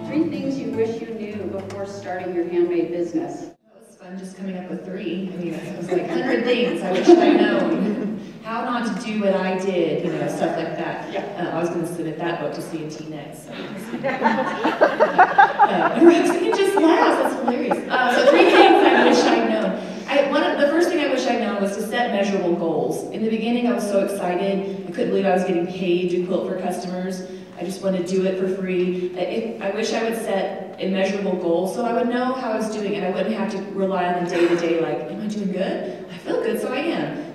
3 things you wish you knew before starting your handmade business. It was fun just coming up with 3. I mean, it was like 100 things I wish I'd known. How not to do what I did, you know, stuff like that. Yeah. I was going to submit that book to C&T next. So. Roxanne just laughs, that's hilarious. So 3 things I wish I'd known. The first thing I wish I'd known was to set measurable goals. In the beginning, I was so excited. I couldn't believe I was getting paid to quilt for customers. I just wanted to do it for free. I wish I would set a measurable goal so I would know how I was doing and I wouldn't have to rely on the day-to-day, like, am I doing good? I feel good, so I am.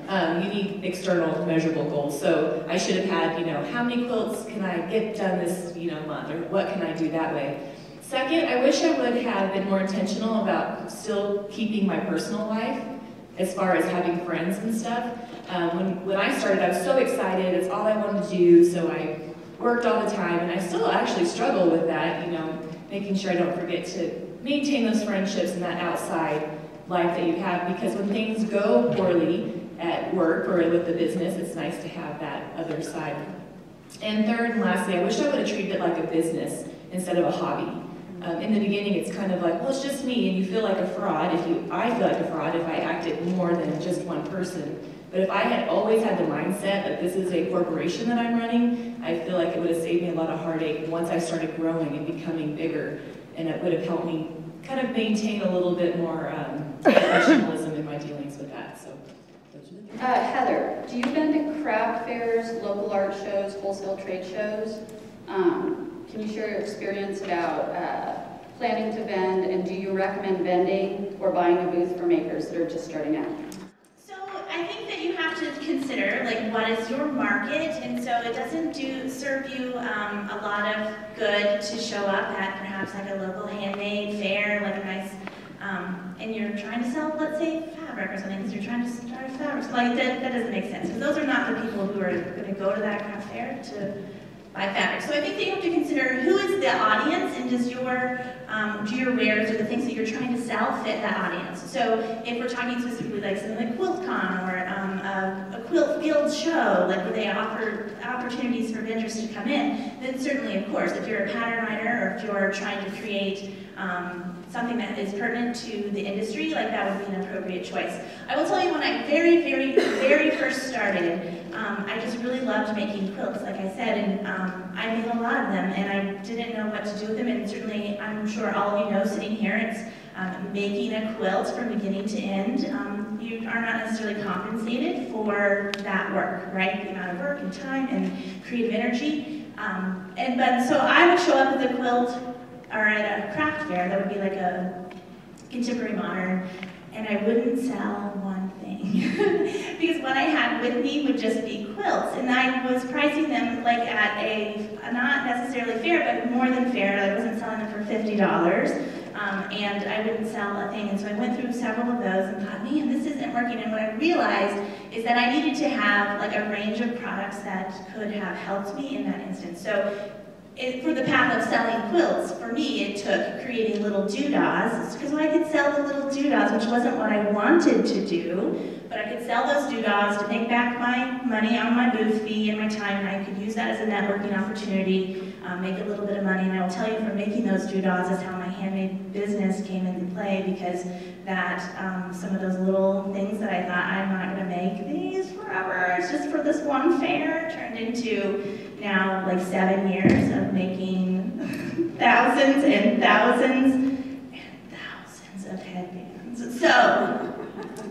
You need external measurable goals. So I should have had, you know, how many quilts can I get done this, you know, month, or what can I do that way? Second, I wish I would have been more intentional about still keeping my personal life as far as having friends and stuff. When I started, I was so excited. It's all I wanted to do, so I worked all the time, and I still actually struggle with that, you know, making sure I don't forget to maintain those friendships and that outside life that you have, because when things go poorly at work or with the business, it's nice to have that other side. And third and lastly, I wish I would have treated it like a business instead of a hobby. In the beginning, it's kind of like, well, it's just me, and you feel like a fraud. I feel like a fraud if I acted more than just one person. But if I had always had the mindset that this is a corporation that I'm running, I feel like it would have saved me a lot of heartache once I started growing and becoming bigger, and it would have helped me kind of maintain a little bit more professionalism in my dealings with that. So, those are the things. Heather, do you vend at craft fairs, local art shows, wholesale trade shows? Can you share your experience about planning to vend, and do you recommend vending or buying a booth for makers that are just starting out? So I think that you have to consider, like, what is your market, and so it doesn't serve you a lot of good to show up at perhaps like a local handmade fair, like a nice, and you're trying to sell, let's say, fabric or something, because you're trying to start a fabric. So like that doesn't make sense, because those are not the people who are going to go to that craft fair to buy fabric. So I think that you have to consider who is the audience, and does do your wares or the things that you're trying to sell fit that audience. So if we're talking specifically like something like QuiltCon or a quilt guild show, like where they offer opportunities for vendors to come in, then certainly, of course, if you're a pattern writer or if you're trying to create something that is pertinent to the industry, like that would be an appropriate choice. I will tell you, when I very first started, I just really loved making quilts, like I said, and I made a lot of them, and I didn't know what to do with them, and certainly, I'm sure all of you know, sitting here, it's making a quilt from beginning to end. You are not necessarily compensated for that work, right? The amount of work and time and creative energy. But so I would show up with a quilt or at a craft fair that would be like a contemporary modern, and I wouldn't sell one thing because what I had with me would just be quilts, and I was pricing them like at a not necessarily fair, but more than fair. I wasn't selling them for $50, and I wouldn't sell a thing. And so I went through several of those and thought, man, this isn't working. And what I realized is that I needed to have like a range of products that could have helped me in that instance. So for the path of selling quilts, for me, it took creating little doodahs, because I could sell the little doodahs, which wasn't what I wanted to do, but I could sell those doodahs to make back my money on my booth fee and my time, and I could use that as a networking opportunity, make a little bit of money. And I will tell you, from making those doodahs is how my handmade business came into play, because that some of those little things that I thought, I'm not going to make these forever, it's just for this one fair, turned into now like 7 years of making thousands and thousands and thousands of headbands. So,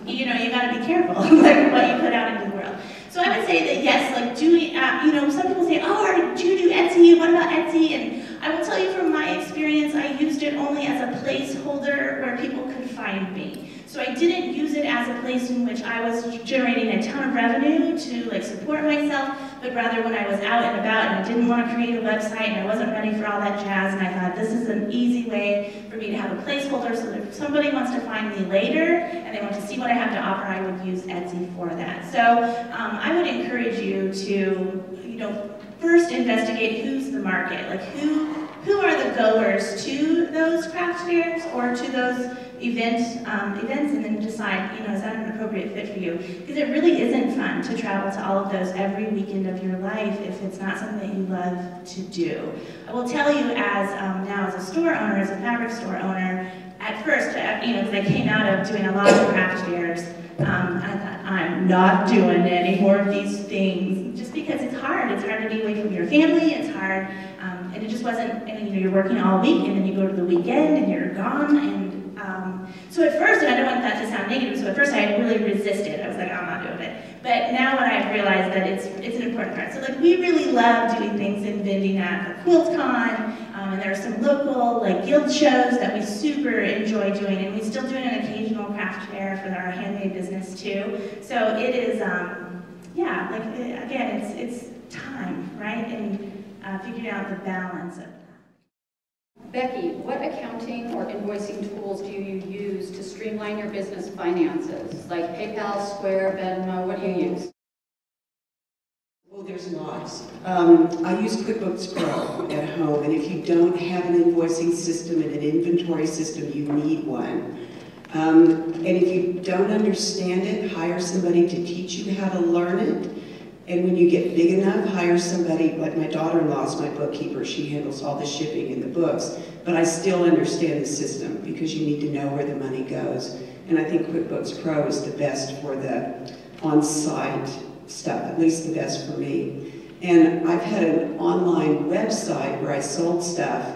you know, you got to be careful like what you put out into the world. So I would say that yes, like doing, you know, some people say, oh, do you do Etsy? What about Etsy? And I will tell you, from my experience, I used it only as a placeholder where people could find me. So I didn't use it as a place in which I was generating a ton of revenue to like support myself, but rather when I was out and about and I didn't want to create a website and I wasn't ready for all that jazz, and I thought this is an easy way for me to have a placeholder so that if somebody wants to find me later and they want to see what I have to offer, I would use Etsy for that. So I would encourage you to, you know, first investigate who's the market, like who are the goers to those craft fairs or to those, events and then decide, you know, is that an appropriate fit for you? Because it really isn't fun to travel to all of those every weekend of your life if it's not something that you love to do. I will tell you, as now as a store owner, as a fabric store owner, at first, you know, because I came out of doing a lot of craft fairs, I thought, I'm not doing any more of these things, just because it's hard. It's hard to be away from your family, it's hard, and it just wasn't, and you know, you're working all week, and then you go to the weekend, and you're gone, and so at first, and I don't want that to sound negative, so at first I really resisted. I was like, I'm not doing it. But now when I've realized that it's an important part. So like, we really love doing things and vending at the QuiltCon, and there are some local like guild shows that we super enjoy doing, and we still do an occasional craft fair for our handmade business too. So it is, yeah, like again, it's time, right? And figuring out the balance of that. Becky, what accounting or invoicing tools do you use to streamline your business finances? Like PayPal, Square, Venmo, what do you use? Well, there's lots. I use QuickBooks Pro at home, and if you don't have an invoicing system and an inventory system, you need one. And if you don't understand it, hire somebody to teach you how to learn it. And when you get big enough, hire somebody, like my daughter-in-law is my bookkeeper. She handles all the shipping and the books. But I still understand the system because you need to know where the money goes. And I think QuickBooks Pro is the best for the on-site stuff, at least the best for me. And I've had an online website where I sold stuff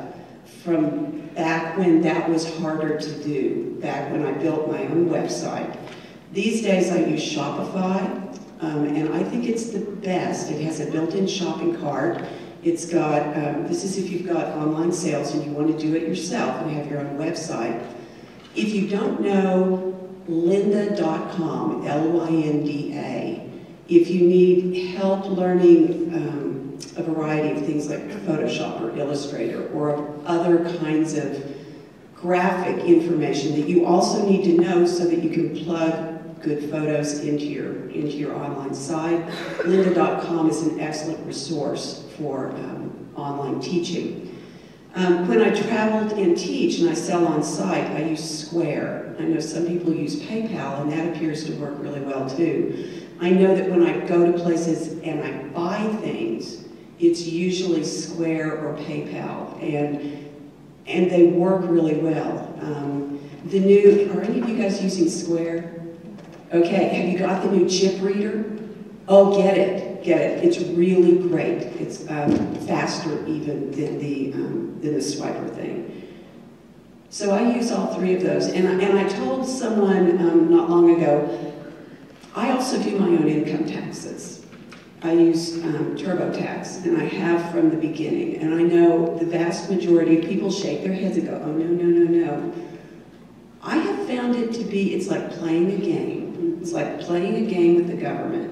from back when that was harder to do, back when I built my own website. These days I use Shopify. And I think it's the best. It has a built-in shopping cart. It's got, this is if you've got online sales and you want to do it yourself and have your own website. If you don't know lynda.com, L-Y-N-D-A, if you need help learning a variety of things like Photoshop or Illustrator or other kinds of graphic information that you also need to know so that you can plug good photos into your online site. Lynda.com is an excellent resource for online teaching. When I traveled and teach and I sell on site, I use Square. I know some people use PayPal, and that appears to work really well too. I know that when I go to places and I buy things, it's usually Square or PayPal, and they work really well. Are any of you guys using Square? Okay, have you got the new chip reader? Oh, get it. It's really great. It's faster even than the swiper thing. So I use all three of those. And I told someone not long ago, I also do my own income taxes. I use TurboTax, and I have from the beginning. And I know the vast majority of people shake their heads and go, oh, no, no, no, no. I have found it to be, it's like playing a game. It's like playing a game with the government.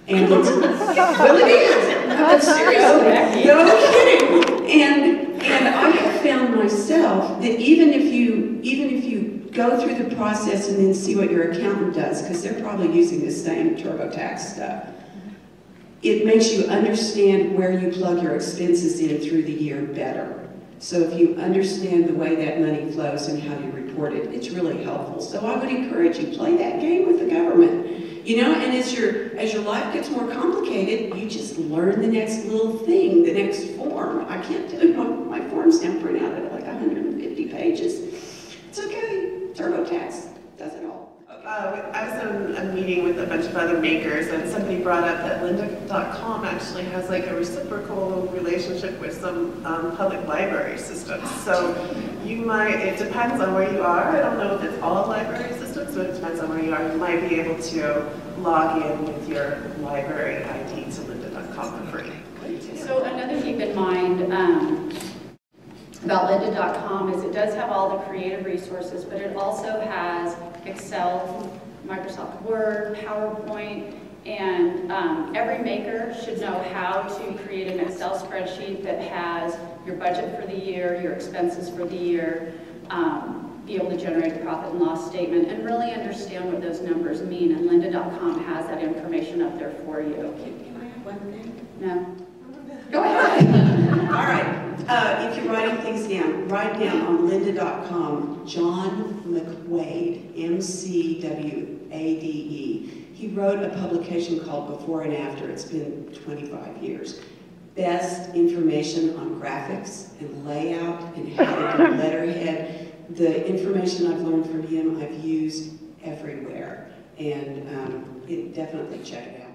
And it's, well, it is. That's seriously. No kidding. And I have found myself that even if you go through the process and then see what your accountant does, because they're probably using the same TurboTax stuff, it makes you understand where you plug your expenses in through the year better. So if you understand the way that money flows and how you report it, it's really helpful. So I would encourage you, play that game with the government. You know, and as your life gets more complicated, you just learn the next little thing, the next form. I can't tell you, my forms now print out at like 150 pages. It's okay, TurboTax does it all. I was in a meeting with a bunch of other makers, and somebody brought up that lynda.com actually has like a reciprocal relationship with some public library systems. So you might, it depends on where you are. I don't know if it's all library systems, but it depends on where you are. You might be able to log in with your library ID to lynda.com for free. So another keep in mind about lynda.com is it does have all the creative resources, but it also has Excel, Microsoft Word, PowerPoint, and every maker should know how to create an Excel spreadsheet that has your budget for the year, your expenses for the year, be able to generate a profit and loss statement, and really understand what those numbers mean. And lynda.com has that information up there for you. Can I have one thing? No. Go ahead. All right. If you're writing things down, write down on lynda.com, John McWade, M-C-W-A-D-E. He wrote a publication called Before and After. It's been 25 years. Best information on graphics and layout and how to do letterhead. The information I've learned from him, I've used everywhere. And definitely check it out.